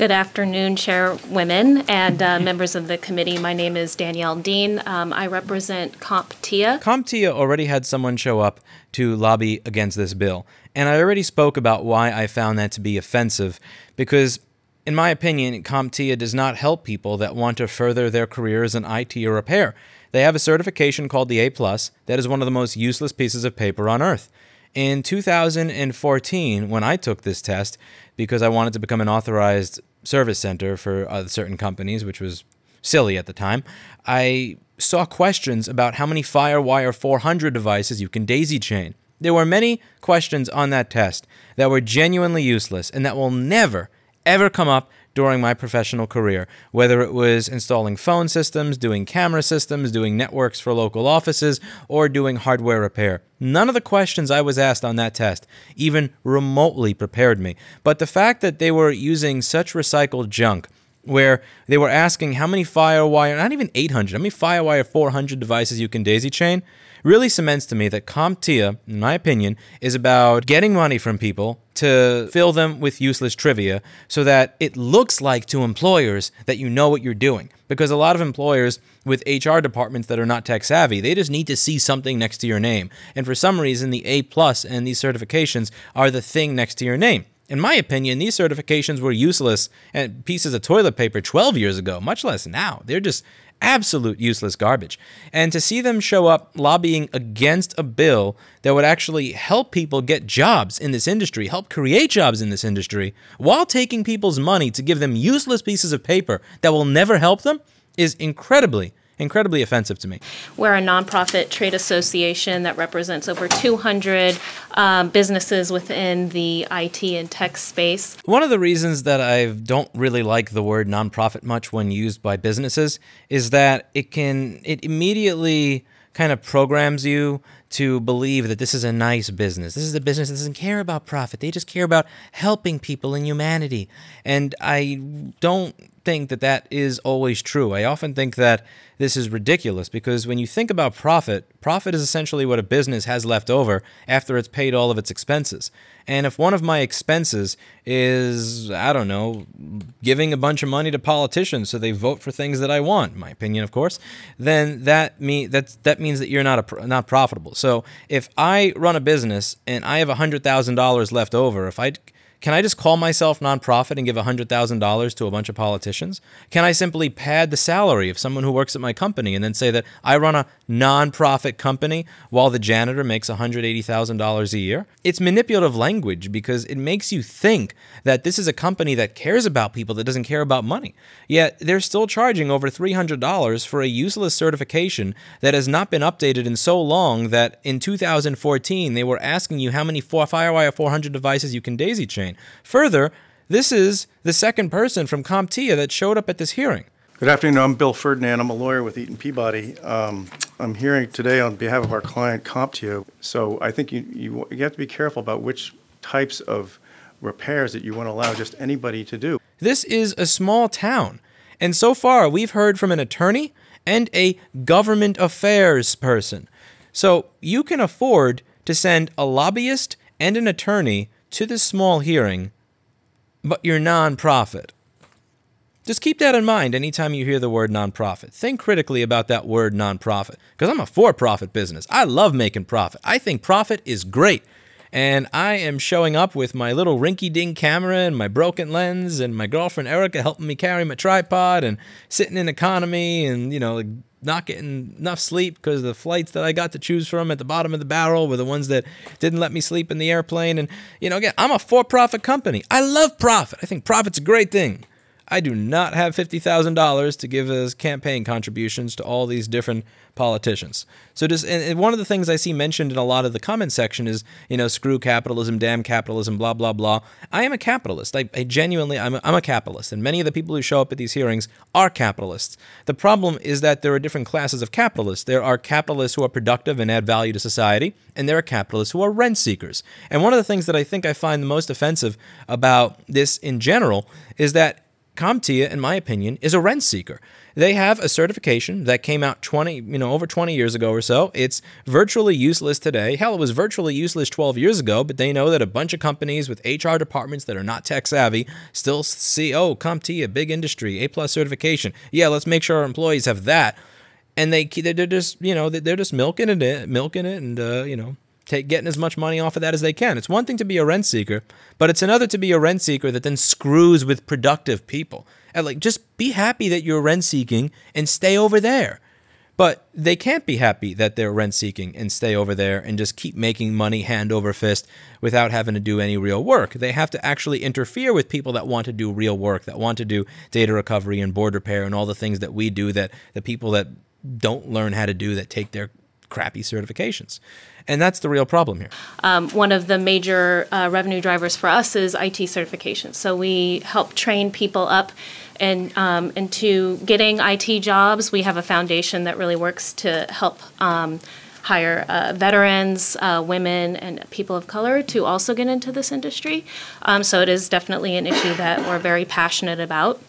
Good afternoon, Chairwomen and members of the committee. My name is Danielle Dean. I represent CompTIA. CompTIA already had someone show up to lobby against this bill, and I already spoke about why I found that to be offensive, because in my opinion, CompTIA does not help people that want to further their careers in IT or repair. They have a certification called the A+, that is one of the most useless pieces of paper on earth. In 2014, when I took this test, because I wanted to become an authorized service center for certain companies, which was silly at the time, I saw questions about how many FireWire 400 devices you can daisy chain. There were many questions on that test that were genuinely useless and that will never, ever come up during my professional career, whether it was installing phone systems, doing camera systems, doing networks for local offices, or doing hardware repair. None of the questions I was asked on that test even remotely prepared me. But the fact that they were using such recycled junk, where they were asking how many FireWire, not even 800, how many FireWire 400 devices you can daisy chain, really cements to me that CompTIA, in my opinion, is about getting money from people to fill them with useless trivia so that it looks like to employers that you know what you're doing. Because a lot of employers with HR departments that are not tech savvy, they just need to see something next to your name. And for some reason, the A+ and these certifications are the thing next to your name. In my opinion, these certifications were useless and pieces of toilet paper 12 years ago, much less now. They're just absolute useless garbage. And to see them show up lobbying against a bill that would actually help people get jobs in this industry, help create jobs in this industry, while taking people's money to give them useless pieces of paper that will never help them, is incredibly offensive to me. We're a nonprofit trade association that represents over 200 businesses within the IT and tech space. One of the reasons that I don't really like the word nonprofit much when used by businesses is that it immediately kind of programs you to believe that this is a nice business. This is a business that doesn't care about profit. They just care about helping people and humanity. And I don't think that that is always true. I often think that this is ridiculous because when you think about profit, profit is essentially what a business has left over after it's paid all of its expenses. And if one of my expenses is, I don't know, giving a bunch of money to politicians so they vote for things that I want, my opinion, of course, then that means that you're not profitable. So if I run a business and I have $100,000 left over, can I just call myself nonprofit and give $100,000 to a bunch of politicians? Can I simply pad the salary of someone who works at my company and then say that I run a nonprofit company while the janitor makes $180,000 a year? It's manipulative language because it makes you think that this is a company that cares about people, that doesn't care about money. Yet they're still charging over $300 for a useless certification that has not been updated in so long that in 2014 they were asking you how many FireWire 400 devices you can daisy chain. Further, this is the second person from CompTIA that showed up at this hearing. Good afternoon. I'm Bill Ferdinand. I'm a lawyer with Eaton Peabody. I'm here today on behalf of our client CompTIA. So I think you have to be careful about which types of repairs that you want to allow just anybody to do. This is a small town, and so far we've heard from an attorney and a government affairs person. So you can afford to send a lobbyist and an attorney to this small hearing, but you're nonprofit. Just keep that in mind anytime you hear the word nonprofit. Think critically about that word nonprofit, because I'm a for-profit business. I love making profit. I think profit is great. And I am showing up with my little rinky-dink camera and my broken lens and my girlfriend Erica helping me carry my tripod and sitting in economy and, you know, not getting enough sleep because the flights that I got to choose from at the bottom of the barrel were the ones that didn't let me sleep in the airplane. And, you know, again, I'm a for-profit company. I love profit. I think profit's a great thing. I do not have $50,000 to give as campaign contributions to all these different politicians. So just, and one of the things I see mentioned in a lot of the comment section is, you know, screw capitalism, damn capitalism, blah, blah, blah. I am a capitalist. I genuinely, I'm a capitalist. And many of the people who show up at these hearings are capitalists. The problem is that there are different classes of capitalists. There are capitalists who are productive and add value to society, and there are capitalists who are rent seekers. And one of the things that I think I find the most offensive about this in general is that CompTIA, in my opinion, is a rent seeker. They have a certification that came out over 20 years ago or so. It's virtually useless today. Hell, it was virtually useless 12 years ago, but they know that a bunch of companies with HR departments that are not tech savvy still see, oh, CompTIA, big industry, A+ certification. Yeah, let's make sure our employees have that. And they're just, they're just milking it and, getting as much money off of that as they can. It's one thing to be a rent seeker, but it's another to be a rent seeker that then screws with productive people. And just be happy that you're rent seeking and stay over there. But they can't be happy that they're rent seeking and stay over there and just keep making money hand over fist without having to do any real work. They have to actually interfere with people that want to do real work, that want to do data recovery and board repair and all the things that we do that the people that don't learn how to do, that take their crappy certifications. And that's the real problem here. One of the major revenue drivers for us is IT certification. So we help train people up into getting IT jobs. We have a foundation that really works to help hire veterans, women, and people of color to also get into this industry. So it is definitely an issue that we're very passionate about.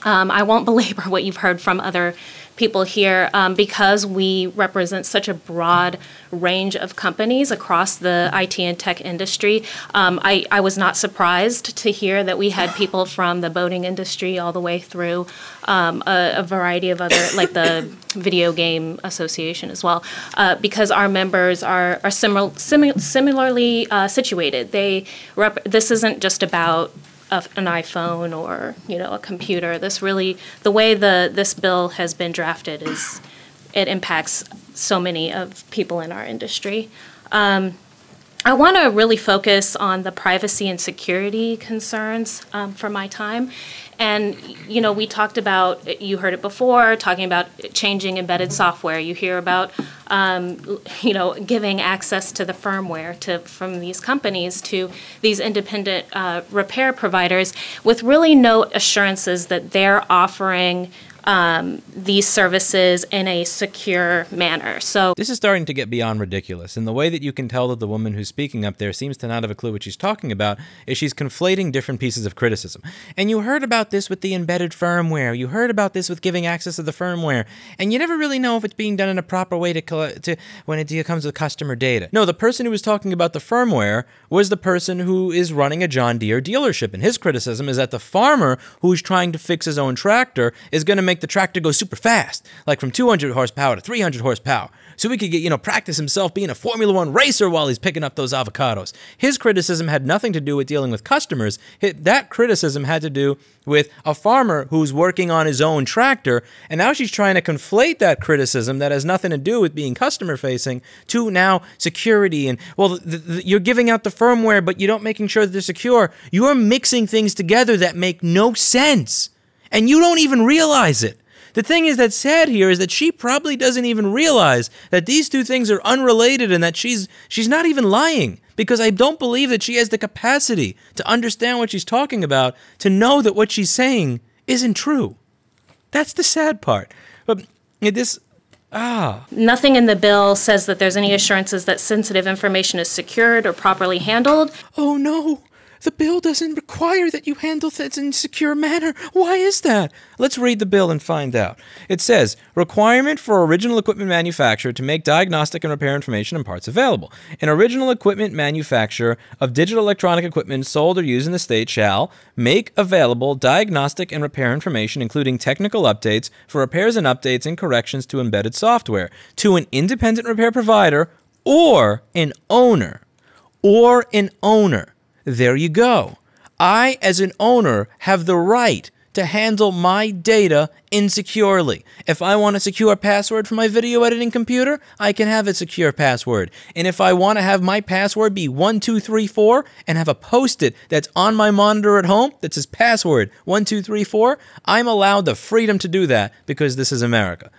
I won't belabor what you've heard from other people here because we represent such a broad range of companies across the IT and tech industry. I was not surprised to hear that we had people from the boating industry all the way through a variety of other, like the video game association as well, because our members are similarly situated. This isn't just about an iPhone or a computer. The way this bill has been drafted it impacts so many of people in our industry. I want to really focus on the privacy and security concerns for my time. And, we talked about, you heard it before, talking about changing embedded software. You hear about, giving access to the firmware from these companies to these independent repair providers with really no assurances that they're offering these services in a secure manner. So this is starting to get beyond ridiculous, and the way that you can tell that the woman who's speaking up there seems to not have a clue what she's talking about is she's conflating different pieces of criticism. And you heard about this with the embedded firmware, you heard about this with giving access to the firmware, and you never really know if it's being done in a proper way when it comes to customer data. No, the person who was talking about the firmware was the person who is running a John Deere dealership, and his criticism is that the farmer who's trying to fix his own tractor is going to make the tractor go super fast, like from 200 horsepower to 300 horsepower, so he could get, practice himself being a Formula One racer while he's picking up those avocados. His criticism had nothing to do with dealing with customers. That criticism had to do with a farmer who's working on his own tractor, and now she's trying to conflate that criticism that has nothing to do with being customer-facing to now security. And, well, you're giving out the firmware, but you don't making sure that they're secure. You're mixing things together that make no sense, and you don't even realize it. The thing is that's sad here is that she probably doesn't even realize that these two things are unrelated and that she's not even lying, because I don't believe that she has the capacity to understand what she's talking about, to know that what she's saying isn't true. That's the sad part. But nothing in the bill says that there's any assurances that sensitive information is secured or properly handled. Oh no! The bill doesn't require that you handle things in a secure manner. Why is that? Let's read the bill and find out. It says, requirement for original equipment manufacturer to make diagnostic and repair information and parts available. An original equipment manufacturer of digital electronic equipment sold or used in the state shall make available diagnostic and repair information, including technical updates for repairs and updates and corrections to embedded software, to an independent repair provider or an owner. Or an owner. There you go. I, as an owner, have the right to handle my data insecurely. If I want a secure password for my video editing computer, I can have a secure password. And if I want to have my password be 1234 and have a post-it that's on my monitor at home that says password 1234, I'm allowed the freedom to do that because this is America.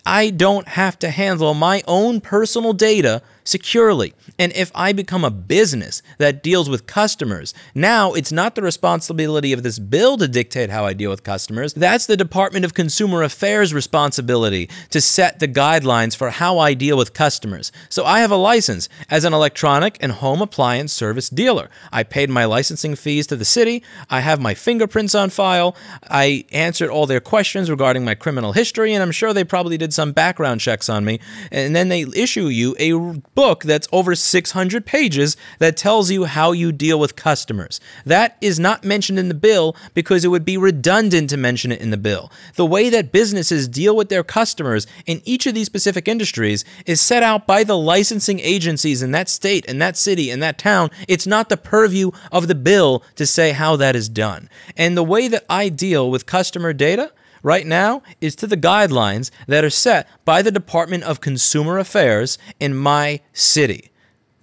I don't have to handle my own personal data securely. And if I become a business that deals with customers, now it's not the responsibility of this bill to dictate how I deal with customers. That's the Department of consumer affairs responsibility to set the guidelines for how I deal with customers. So I have a license as an electronic and home appliance service dealer. I paid my licensing fees to the city. I have my fingerprints on file. I answered all their questions regarding my criminal history, and I'm sure they probably did some background checks on me. And then they issue you a book that's over 600 pages that tells you how you deal with customers. That is not mentioned in the bill because it would be redundant to mention it in the bill. The way that businesses deal with their customers in each of these specific industries is set out by the licensing agencies in that state, in that city, in that town. It's not the purview of the bill to say how that is done. And the way that I deal with customer data right now is to the guidelines that are set by the Department of Consumer Affairs in my city.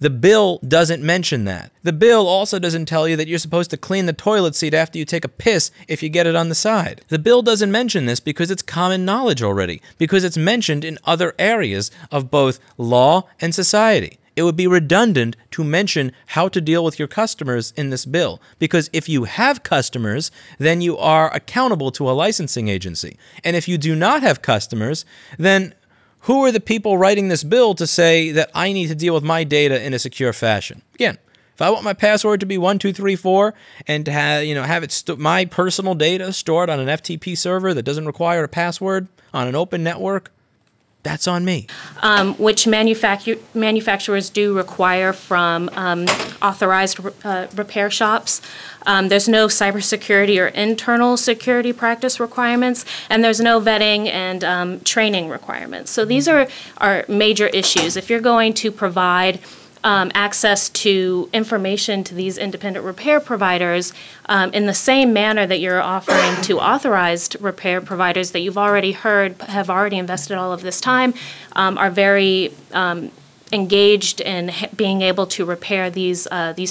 The bill doesn't mention that. The bill also doesn't tell you that you're supposed to clean the toilet seat after you take a piss if you get it on the side. The bill doesn't mention this because it's common knowledge already, because it's mentioned in other areas of both law and society. It would be redundant to mention how to deal with your customers in this bill, because if you have customers, then you are accountable to a licensing agency. And if you do not have customers, then who are the people writing this bill to say that I need to deal with my data in a secure fashion? Again, if I want my password to be 1234 and to have my personal data stored on an FTP server that doesn't require a password on an open network, that's on me. Which manufacturers do require from authorized repair shops. There's no cybersecurity or internal security practice requirements, and there's no vetting and training requirements. So these are major issues. If you're going to provide access to information to these independent repair providers in the same manner that you're offering to authorized repair providers that you've already heard have already invested all of this time, are very engaged in being able to repair these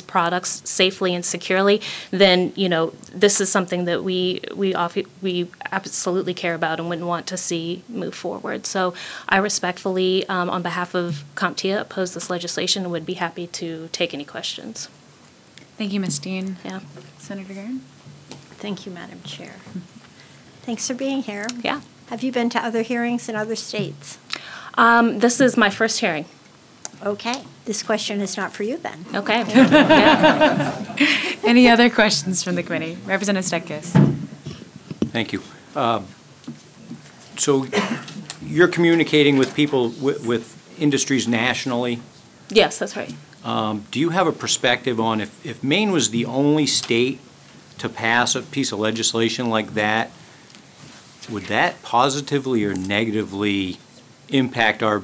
products safely and securely, then this is something that we absolutely care about and wouldn't want to see move forward. So I respectfully, on behalf of CompTIA, oppose this legislation and would be happy to take any questions. Thank you, Ms. Dean. Yeah. Senator Guerin? Thank you, Madam Chair. Thanks for being here. Yeah. Have you been to other hearings in other states? This is my first hearing. Okay. This question is not for you then. Okay. Yeah. Any other questions from the committee? Representative Stetkis. Thank you. So you're communicating with people with industries nationally? Yes, that's right. Do you have a perspective on if Maine was the only state to pass a piece of legislation like that, would that positively or negatively impact our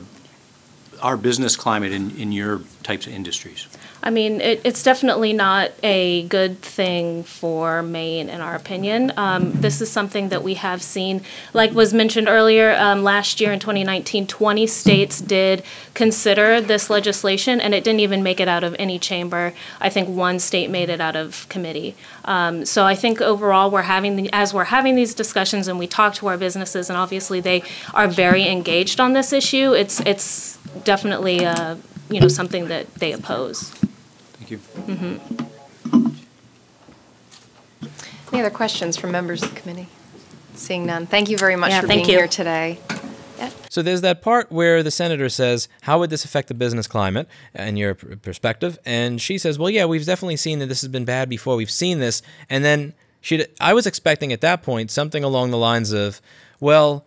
business climate in your types of industries? I mean, it's definitely not a good thing for Maine, in our opinion. This is something that we have seen, like was mentioned earlier, last year in 2019, 20 states did consider this legislation, and it didn't even make it out of any chamber. I think one state made it out of committee. So I think overall, as we're having these discussions and we talk to our businesses, and obviously they are very engaged on this issue, it's definitely something that they oppose. Thank you. Mm-hmm. Any other questions from members of the committee? Seeing none. Thank you very much for thank being you. here today. So there's that part where the senator says, how would this affect the business climate and your perspective? And she says, well, yeah, we've definitely seen that this has been bad before. We've seen this. And then I was expecting at that point something along the lines of, well,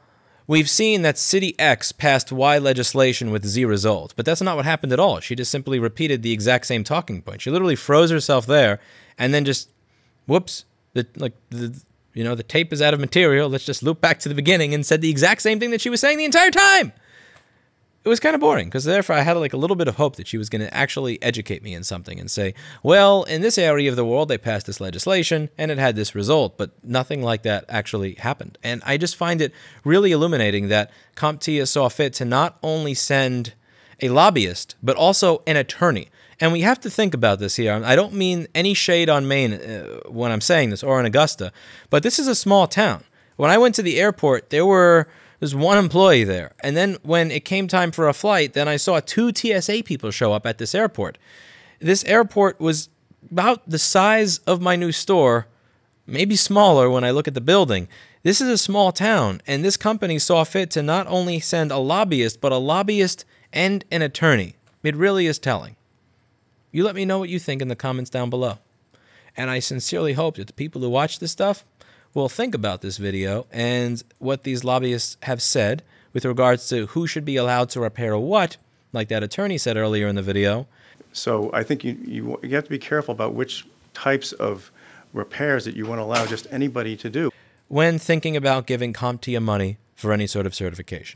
we've seen that City X passed Y legislation with Z result, but that's not what happened at all. She just simply repeated the exact same talking point. She literally froze herself there and then just, whoops, the tape is out of material. Let's just loop back to the beginning and said the exact same thing that she was saying the entire time. It was kind of boring because therefore I had like a little bit of hope that she was going to actually educate me in something and say, well, in this area of the world, they passed this legislation and it had this result, but nothing like that actually happened. And I just find it really illuminating that CompTIA saw fit to not only send a lobbyist, but also an attorney. And we have to think about this here. I don't mean any shade on Maine when I'm saying this, or in Augusta, but this is a small town. When I went to the airport, there's one employee there. And then when it came time for a flight, then I saw 2 TSA people show up at this airport. This airport was about the size of my new store maybe smaller when I look at the building. This is a small town, and this company saw fit to not only send a lobbyist, but a lobbyist and an attorney. It really is telling. You let me know what you think in the comments down below. And I sincerely hope that the people who watch this stuff will think about this video and what these lobbyists have said with regards to who should be allowed to repair what, like that attorney said earlier in the video. So I think you have to be careful about which types of repairs that you want to allow just anybody to do when thinking about giving CompTIA money for any sort of certification.